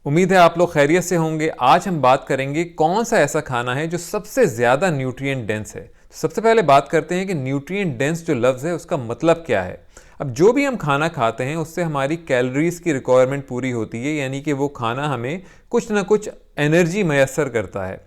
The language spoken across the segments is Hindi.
उम्मीद है आप लोग खैरियत से होंगे। आज हम बात करेंगे कौन सा ऐसा खाना है जो सबसे ज़्यादा न्यूट्रिएंट डेंस है। सबसे पहले बात करते हैं कि न्यूट्रिएंट डेंस जो लफ्ज़ है उसका मतलब क्या है। अब जो भी हम खाना खाते हैं उससे हमारी कैलोरीज़ की रिक्वायरमेंट पूरी होती है, यानी कि वो खाना हमें कुछ ना कुछ एनर्जी मैसर करता है।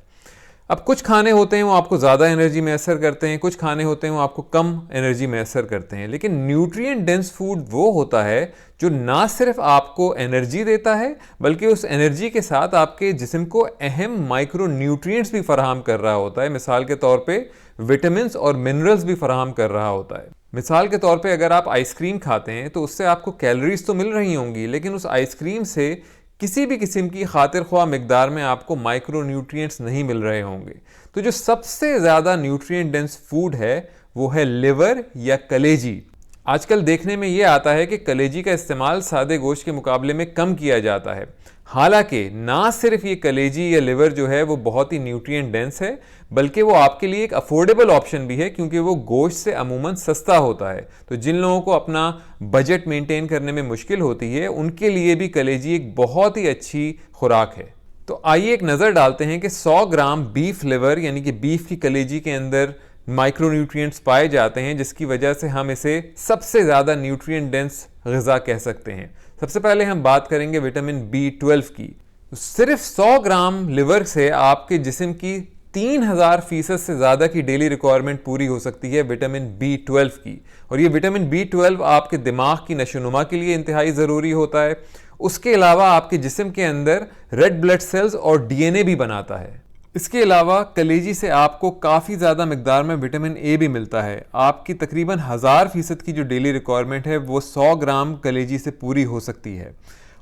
अब कुछ खाने होते हैं वो आपको ज़्यादा एनर्जी मैसर करते हैं, कुछ खाने होते हैं वो आपको कम एनर्जी मैसर करते हैं, लेकिन न्यूट्रिएंट डेंस फूड वो होता है जो ना सिर्फ आपको एनर्जी देता है बल्कि उस एनर्जी के साथ आपके जिस्म को अहम माइक्रो न्यूट्रिएंट्स भी फराहम कर रहा होता है। मिसाल के तौर पे विटामिन्स और मिनरल्स भी फराहम कर रहा होता है। मिसाल के तौर पे अगर आप आइसक्रीम खाते हैं तो उससे आपको कैलोरीज तो मिल रही होंगी, लेकिन उस आइसक्रीम से किसी भी किस्म की खातिर ख्वाह मिकदार में आपको माइक्रो न्यूट्रिएंट्स नहीं मिल रहे होंगे। तो जो सबसे ज़्यादा न्यूट्रिएंट डेंस फूड है वो है लिवर या कलेजी। आजकल देखने में ये आता है कि कलेजी का इस्तेमाल सादे गोश्त के मुकाबले में कम किया जाता है। हालांकि ना सिर्फ ये कलेजी या लिवर जो है वो बहुत ही न्यूट्रिएंट डेंस है, बल्कि वो आपके लिए एक अफोर्डेबल ऑप्शन भी है, क्योंकि वो गोश्त से अमूमन सस्ता होता है। तो जिन लोगों को अपना बजट मेंटेन करने में मुश्किल होती है उनके लिए भी कलेजी एक बहुत ही अच्छी खुराक है। तो आइए एक नज़र डालते हैं कि 100 ग्राम बीफ लिवर यानी कि बीफ की कलेजी के अंदर माइक्रोन्यूट्रिएंट्स पाए जाते हैं, जिसकी वजह से हम इसे सबसे ज़्यादा न्यूट्रिएंट डेंस ग़िज़ा कह सकते हैं। सबसे पहले हम बात करेंगे विटामिन B12 की। तो सिर्फ 100 ग्राम लिवर से आपके जिस्म की 3000% से ज़्यादा की डेली रिक्वायरमेंट पूरी हो सकती है विटामिन B12 की। और ये विटामिन B12 आपके दिमाग की नशोनुमा के लिए इंतहाई ज़रूरी होता है। उसके अलावा आपके जिस्म के अंदर रेड ब्लड सेल्स और DNA भी बनाता है। इसके अलावा कलेजी से आपको काफ़ी ज़्यादा मिकदार में विटामिन A भी मिलता है। आपकी तकरीबन 1000% की जो डेली रिक्वायरमेंट है वो 100 ग्राम कलेजी से पूरी हो सकती है।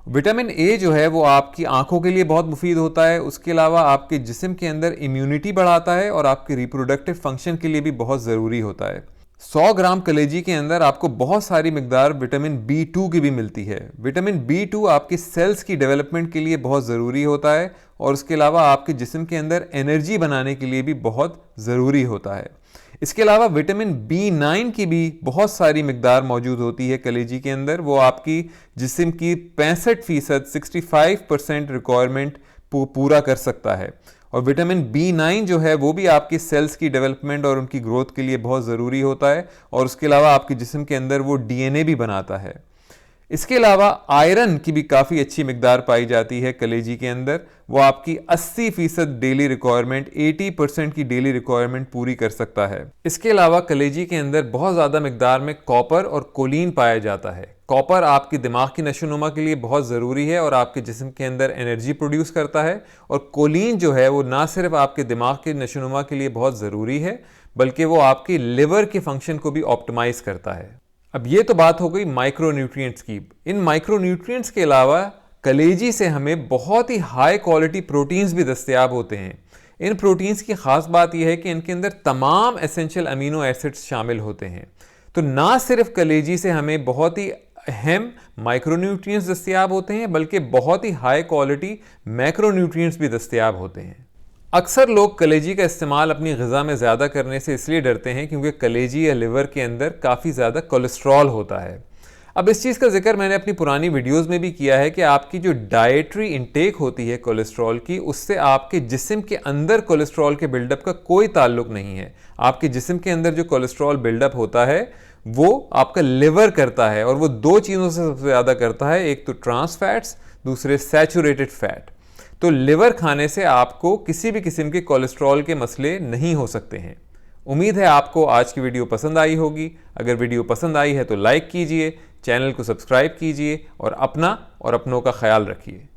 विटामिन A जो है वो आपकी आंखों के लिए बहुत मुफीद होता है। उसके अलावा आपके जिस्म के अंदर इम्यूनिटी बढ़ाता है और आपके रिप्रोडक्टिव फंक्शन के लिए भी बहुत ज़रूरी होता है। 100 ग्राम कलेजी के अंदर आपको बहुत सारी मिकदार विटामिन B2 की भी मिलती है। विटामिन B2 आपकी सेल्स की डेवलपमेंट के लिए बहुत ज़रूरी होता है और उसके अलावा आपके जिस्म के अंदर एनर्जी बनाने के लिए भी बहुत ज़रूरी होता है। इसके अलावा विटामिन B9 की भी बहुत सारी मिकदार मौजूद होती है कलेजी के अंदर। वो आपकी जिस्म की 65% 65% रिक्वायरमेंट पूरा कर सकता है। और विटामिन B9 जो है वो भी आपकी सेल्स की डेवलपमेंट और उनकी ग्रोथ के लिए बहुत ज़रूरी होता है और उसके अलावा आपके जिस्म के अंदर वो DNA भी बनाता है। इसके अलावा आयरन की भी काफ़ी अच्छी मिकदार पाई जाती है कलेजी के अंदर। वो आपकी 80% डेली रिक्वायरमेंट 80% की डेली रिक्वायरमेंट पूरी कर सकता है। इसके अलावा कलेजी के अंदर बहुत ज़्यादा मिकदार में कॉपर और कोलिन पाया जाता है। कॉपर आपकी दिमाग की नशोनुमा के लिए बहुत ज़रूरी है और आपके जिस्म के अंदर एनर्जी प्रोड्यूस करता है। और कोलिन जो है वो ना सिर्फ आपके दिमाग की नशोनुमा के लिए बहुत ज़रूरी है बल्कि वो आपकी लिवर के फंक्शन को भी ऑप्टिमाइज़ करता है। अब ये तो बात हो गई माइक्रोन्यूट्रिएंट्स की। इन माइक्रोन्यूट्रिएंट्स के अलावा कलेजी से हमें बहुत ही हाई क्वालिटी प्रोटीन्स भी दस्तयाब होते हैं। इन प्रोटीन्स की ख़ास बात यह है कि इनके अंदर तमाम एसेंशियल अमीनो एसिड्स शामिल होते हैं। तो ना सिर्फ कलेजी से हमें बहुत ही अहम माइक्रोन्यूट्रिएंट्स दस्तयाब होते हैं बल्कि बहुत ही हाई क्वालिटी मैक्रोन्यूट्रिएंट्स भी दस्तयाब होते हैं। अक्सर लोग कलेजी का इस्तेमाल अपनी ग़िज़ा में ज़्यादा करने से इसलिए डरते हैं क्योंकि कलेजी या लिवर के अंदर काफ़ी ज़्यादा कोलेस्ट्रॉल होता है। अब इस चीज़ का जिक्र मैंने अपनी पुरानी वीडियोस में भी किया है कि आपकी जो डाइटरी इंटेक होती है कोलेस्ट्रॉल की, उससे आपके जिस्म के अंदर कोलेस्ट्रॉल के बिल्डअप का कोई ताल्लुक नहीं है। आपके जिस्म के अंदर जो कोलेस्ट्रॉल बिल्डअप होता है वो आपका लिवर करता है और वो दो चीज़ों से सबसे ज़्यादा करता है, एक तो ट्रांस फैट्स, दूसरे सैचुरेटेड फैट। तो लिवर खाने से आपको किसी भी किस्म के कोलेस्ट्रॉल के मसले नहीं हो सकते हैं। उम्मीद है आपको आज की वीडियो पसंद आई होगी। अगर वीडियो पसंद आई है तो लाइक कीजिए, चैनल को सब्सक्राइब कीजिए और अपना और अपनों का ख्याल रखिए।